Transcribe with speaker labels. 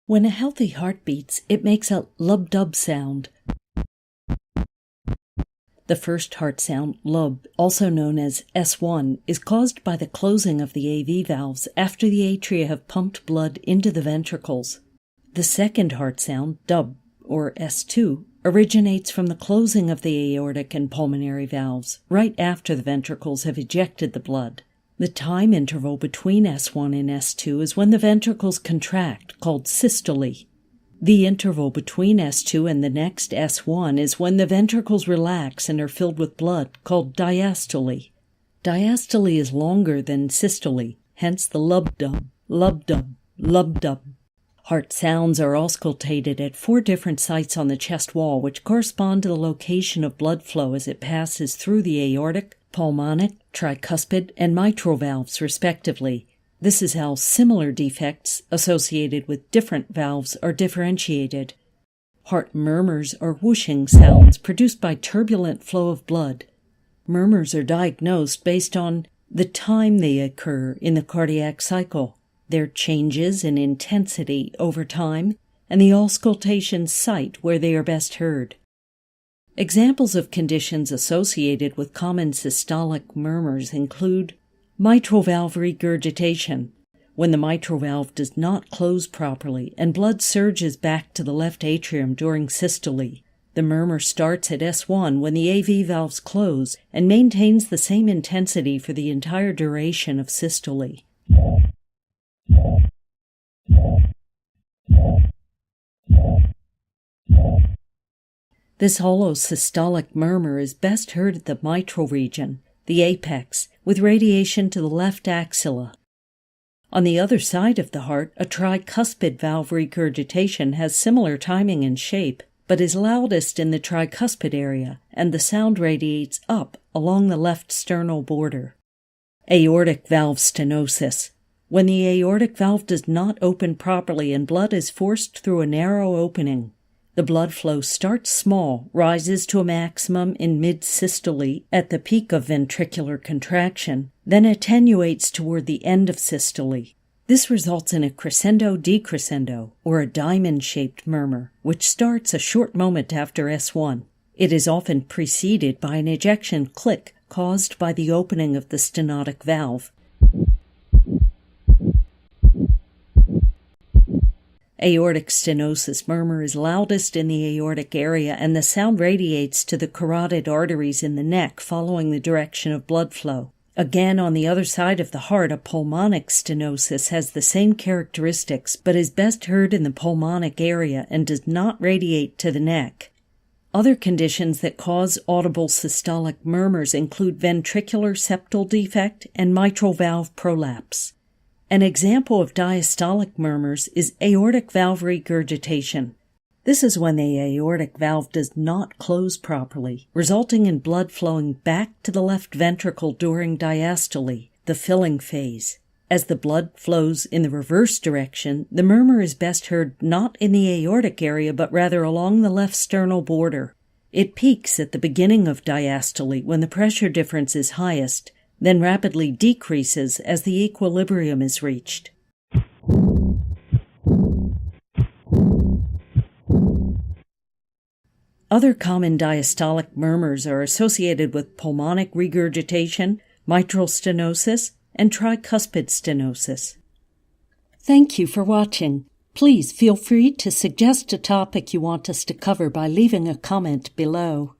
Speaker 1: When a healthy heart beats, it makes a lub-dub sound. The first heart sound, lub, also known as S1, is caused by the closing of the AV valves after the atria have pumped blood into the ventricles. The second heart sound, dub, or S2, originates from the closing of the aortic and pulmonary valves right after the ventricles have ejected the blood. The time interval between S1 and S2 is when the ventricles contract, called systole. The interval between S2 and the next S1 is when the ventricles relax and are filled with blood, called diastole. Diastole is longer than systole, hence the lub-dub, lub-dub, lub-dub. Heart sounds are auscultated at 4 different sites on the chest wall, which correspond to the location of blood flow as it passes through the aortic, pulmonic, tricuspid, and mitral valves, respectively. This is how similar defects associated with different valves are differentiated. Heart murmurs are whooshing sounds produced by turbulent flow of blood. Murmurs are diagnosed based on the time they occur in the cardiac cycle, their changes in intensity over time, and the auscultation site where they are best heard. Examples of conditions associated with common systolic murmurs include mitral valve regurgitation, when the mitral valve does not close properly and blood surges back to the left atrium during systole. The murmur starts at S1 when the AV valves close and maintains the same intensity for the entire duration of systole. This hollow systolic murmur is best heard at the mitral region, the apex, with radiation to the left axilla. On the other side of the heart, a tricuspid valve regurgitation has similar timing and shape, but is loudest in the tricuspid area, and the sound radiates up along the left sternal border. Aortic valve stenosis. When the aortic valve does not open properly and blood is forced through a narrow opening. The blood flow starts small, rises to a maximum in mid-systole at the peak of ventricular contraction, then attenuates toward the end of systole. This results in a crescendo-decrescendo, or a diamond-shaped murmur, which starts a short moment after S1. It is often preceded by an ejection click caused by the opening of the stenotic valve. Aortic stenosis murmur is loudest in the aortic area, and the sound radiates to the carotid arteries in the neck following the direction of blood flow. Again, on the other side of the heart, a pulmonic stenosis has the same characteristics, but is best heard in the pulmonic area and does not radiate to the neck. Other conditions that cause audible systolic murmurs include ventricular septal defect and mitral valve prolapse. An example of diastolic murmurs is aortic valve regurgitation. This is when the aortic valve does not close properly, resulting in blood flowing back to the left ventricle during diastole, the filling phase. As the blood flows in the reverse direction, the murmur is best heard not in the aortic area but rather along the left sternal border. It peaks at the beginning of diastole when the pressure difference is highest, then rapidly decreases as the equilibrium is reached. Other common diastolic murmurs are associated with pulmonic regurgitation, mitral stenosis, and tricuspid stenosis. Thank you for watching. Please feel free to suggest a topic you want us to cover by leaving a comment below.